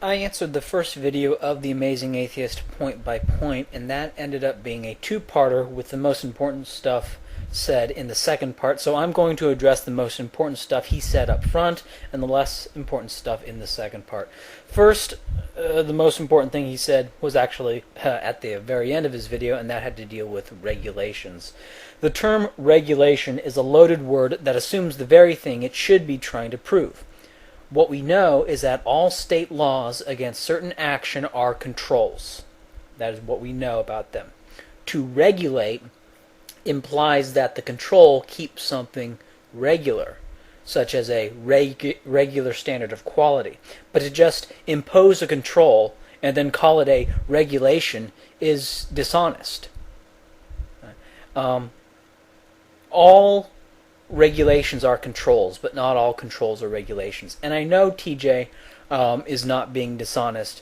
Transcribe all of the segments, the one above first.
I answered the first video of The Amazing Atheist point by point, and that ended up being a two-parter with the most important stuff said in the second part, so I'm going to address the most important stuff he said up front and the less important stuff in the second part. First, the most important thing he said was actually at the very end of his video, and that had to deal with regulations. The term regulation is a loaded word that assumes the very thing it should be trying to prove. What we know is that all state laws against certain action are controls. That is what we know about them. To regulate implies that the control keeps something regular, such as a regular standard of quality. But to just impose a control and then call it a regulation is dishonest. All regulations are controls, but not all controls are regulations. And I know TJ is not being dishonest.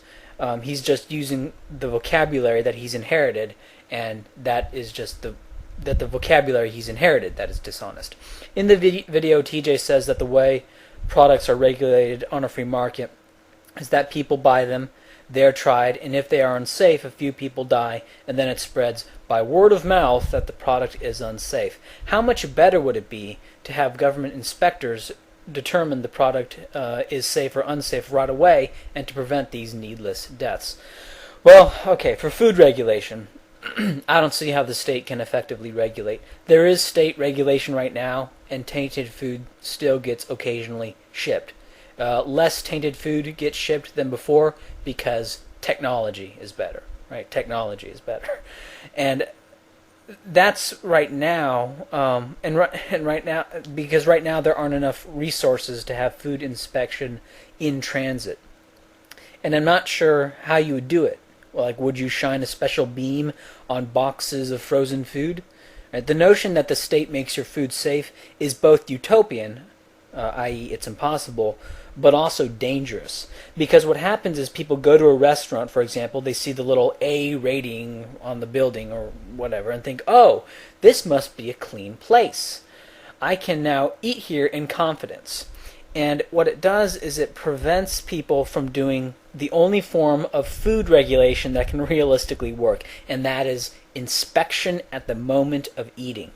He's just using the vocabulary that he's inherited, and that is just the vocabulary he's inherited that is dishonest. In the video, TJ says that the way products are regulated on a free market is that people buy them, they're tried, and if they are unsafe, a few people die, and then it spreads by word of mouth that the product is unsafe. How much better would it be to have government inspectors determine the product is safe or unsafe right away, and to prevent these needless deaths? Well, okay, for food regulation, I don't see how the state can effectively regulate. There is state regulation right now, and tainted food still gets occasionally shipped. Less tainted food gets shipped than before because technology is better, right? Technology is better. And that's right now, and right now, because right now there aren't enough resources to have food inspection in transit. And I'm not sure how you would do it. Like, would you shine a special beam on boxes of frozen food? Right? The notion that the state makes your food safe is both utopian, i.e. it's impossible, but also dangerous. Because what happens is people go to a restaurant, for example, they see the little A rating on the building or whatever, and think, oh, this must be a clean place. I can now eat here in confidence. And what it does is it prevents people from doing the only form of food regulation that can realistically work, and that is inspection at the moment of eating.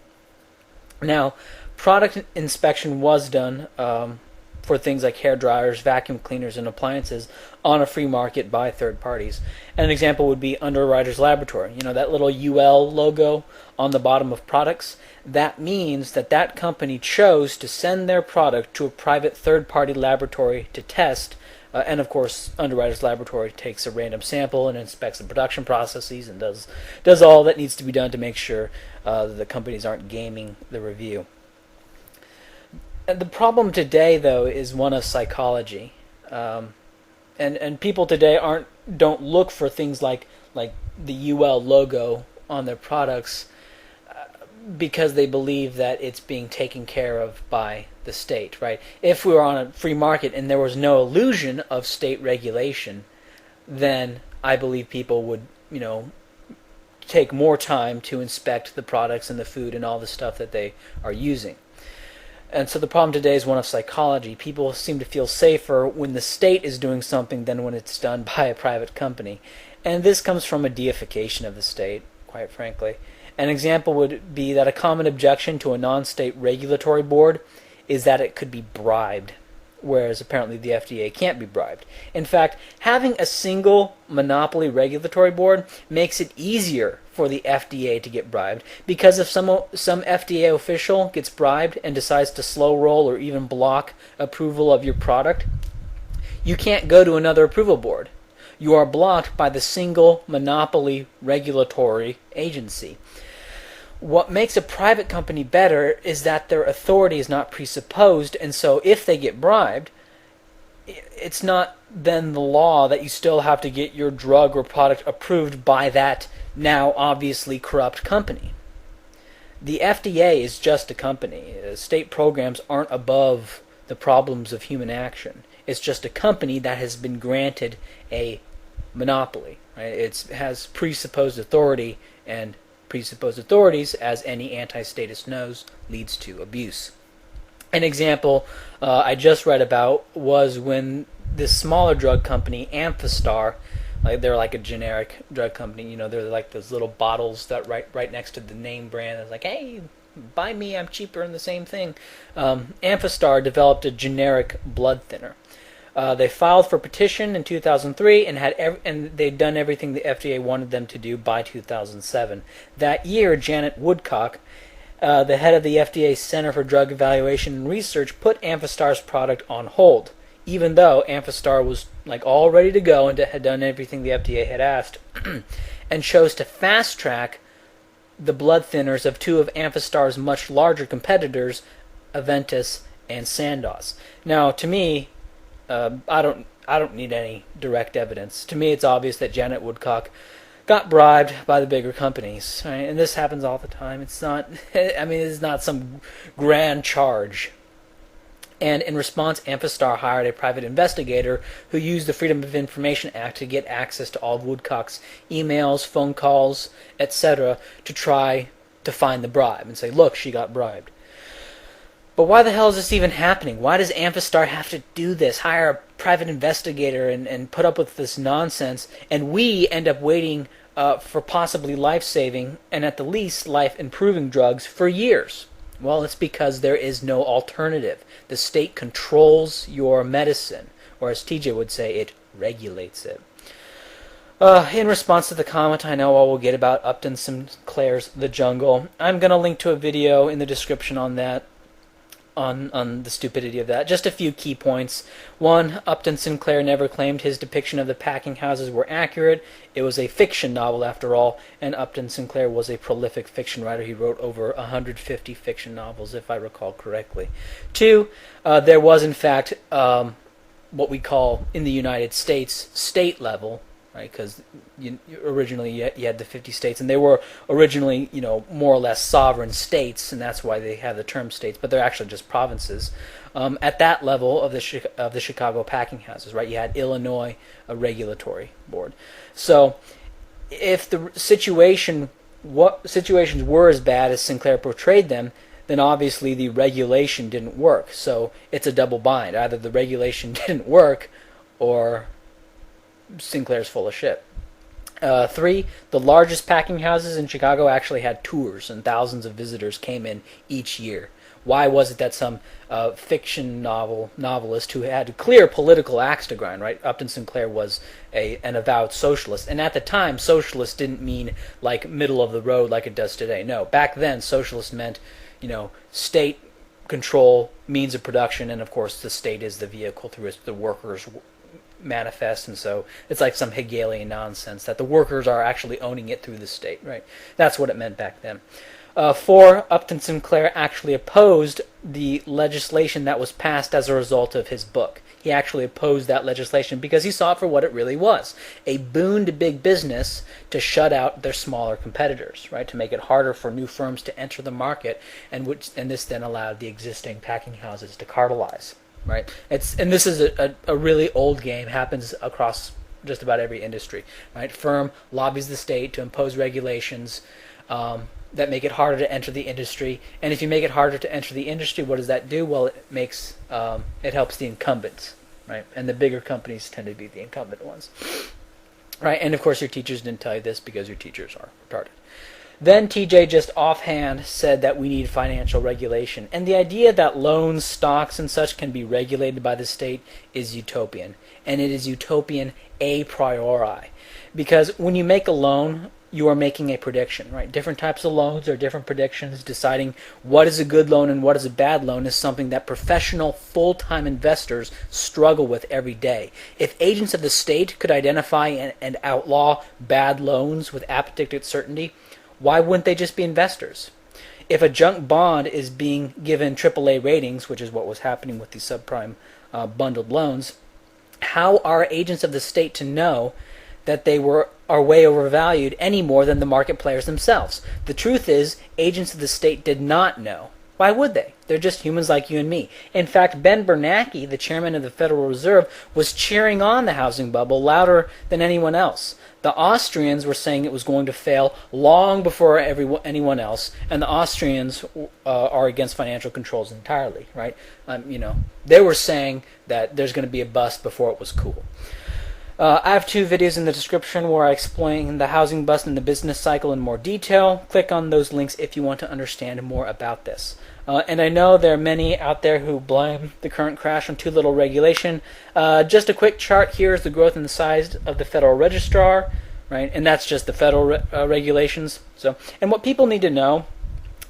Now, product inspection was done for things like hair dryers, vacuum cleaners, and appliances on a free market by third parties. An example would be Underwriters Laboratory. You know, that little UL logo on the bottom of products? That means that that company chose to send their product to a private third-party laboratory to test, and of course, Underwriters Laboratory takes a random sample and inspects the production processes and does all that needs to be done to make sure that the companies aren't gaming the review. And the problem today, though, is one of psychology, and people today don't look for things like the UL logo on their products because they believe that it's being taken care of by the state, right? If we were on a free market and there was no illusion of state regulation, then I believe people would, take more time to inspect the products and the food and all the stuff that they are using. And so the problem today is one of psychology. People seem to feel safer when the state is doing something than when it's done by a private company. And this comes from a deification of the state, quite frankly. An example would be that a common objection to a non-state regulatory board is that it could be bribed, whereas apparently the FDA can't be bribed. In fact, having a single monopoly regulatory board makes it easier for the FDA to get bribed, because if some FDA official gets bribed and decides to slow roll or even block approval of your product, you can't go to another approval board. You are blocked by the single monopoly regulatory agency. What makes a private company better is that their authority is not presupposed, and so if they get bribed, it's not then the law that you still have to get your drug or product approved by that now obviously corrupt company. The FDA is just a company. State programs aren't above the problems of human action. It's just a company that has been granted a monopoly. Right? It has presupposed authority, and presupposed authorities, as any anti-statist knows, leads to abuse. An example I just read about was when this smaller drug company, Amphistar, like they're like a generic drug company. You know, they're like those little bottles that right next to the name brand. It's like, hey, buy me, I'm cheaper and the same thing. Amphistar developed a generic blood thinner. They filed for petition in 2003 and they'd done everything the FDA wanted them to do by 2007. That year, Janet Woodcock, the head of the FDA Center for Drug Evaluation and Research, put Amphistar's product on hold, even though Amphistar was like all ready to go and had done everything the FDA had asked, and chose to fast track the blood thinners of two of Amphistar's much larger competitors, Aventis and Sandoz. Now, to me, I don't need any direct evidence. To me, it's obvious that Janet Woodcock got bribed by the bigger companies, right? And this happens all the time. It's not, I mean, it's not some grand charge. And in response, Amphistar hired a private investigator who used the Freedom of Information Act to get access to all of Woodcock's emails, phone calls, etc., to try to find the bribe and say, look, she got bribed. But why the hell is this even happening? Why does Amphistar have to do this, hire a private investigator and put up with this nonsense, and we end up waiting for possibly life-saving and at the least life-improving drugs for years? Well, it's because there is no alternative. The state controls your medicine, or as TJ would say, it regulates it. In response to the comment I know all will get about Upton Sinclair's The Jungle, I'm going to link to a video in the description on that, on the stupidity of that. Just a few key points. One, Upton Sinclair never claimed his depiction of the packing houses were accurate. It was a fiction novel after all, and Upton Sinclair was a prolific fiction writer. He wrote over 150 fiction novels, if I recall correctly. Two, there was in fact what we call in the United States state level, right? Because originally you had the 50 states, and they were originally, more or less sovereign states, and that's why they have the term states, but they're actually just provinces. At that level of the Chicago packing houses, right? You had Illinois, a regulatory board. So, if the situations were as bad as Sinclair portrayed them, then obviously the regulation didn't work. So it's a double bind. Either the regulation didn't work, or Sinclair's full of shit. Three, the largest packing houses in Chicago actually had tours, and thousands of visitors came in each year. Why was it that some fiction novelist who had clear political axe to grind, right? Upton Sinclair was an avowed socialist, and at the time, socialist didn't mean like middle of the road like it does today. No, back then, socialist meant, state control, means of production, and of course, the state is the vehicle through which the workers manifest, and so it's like some Hegelian nonsense that the workers are actually owning it through the state, right? That's what it meant back then. Four, Upton Sinclair actually opposed the legislation that was passed as a result of his book. He actually opposed that legislation because he saw it for what it really was, a boon to big business to shut out their smaller competitors, right? To make it harder for new firms to enter the market, and this then allowed the existing packing houses to cartelize. Right, and this is a really old game. Happens across just about every industry. Right, firm lobbies the state to impose regulations that make it harder to enter the industry. And if you make it harder to enter the industry, what does that do? Well, it helps the incumbents, right? And the bigger companies tend to be the incumbent ones, right? And of course, your teachers didn't tell you this because your teachers are retarded. Then TJ just offhand said that we need financial regulation. And the idea that loans, stocks, and such can be regulated by the state is utopian. And it is utopian a priori. Because when you make a loan, you are making a prediction, right? Different types of loans are different predictions. Deciding what is a good loan and what is a bad loan is something that professional, full-time investors struggle with every day. If agents of the state could identify and outlaw bad loans with apodictic certainty, why wouldn't they just be investors? If a junk bond is being given AAA ratings, which is what was happening with the subprime bundled loans, how are agents of the state to know that they are way overvalued any more than the market players themselves? The truth is, agents of the state did not know. Why would they? They're just humans like you and me. In fact, Ben Bernanke, the chairman of the Federal Reserve, was cheering on the housing bubble louder than anyone else. The Austrians were saying it was going to fail long before anyone else, and the Austrians are against financial controls entirely, right? They were saying that there's going to be a bust before it was cool. I have 2 videos in the description where I explain the housing bust and the business cycle in more detail. Click on those links if you want to understand more about this. And I know there are many out there who blame the current crash on too little regulation. Just a quick chart here is the growth in the size of the Federal Registrar, right? And that's just the federal regulations. And what people need to know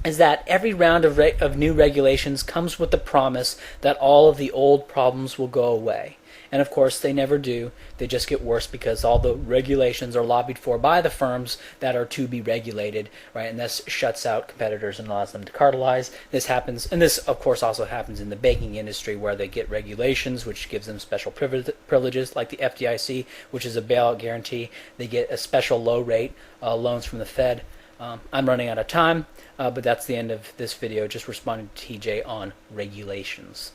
is that every round of new regulations comes with the promise that all of the old problems will go away. And of course, they never do. They just get worse because all the regulations are lobbied for by the firms that are to be regulated, right? And this shuts out competitors and allows them to cartelize. This happens, and this, of course, also happens in the banking industry where they get regulations, which gives them special privileges, like the FDIC, which is a bailout guarantee. They get a special low-rate loans from the Fed. I'm running out of time, but that's the end of this video, just responding to TJ on regulations.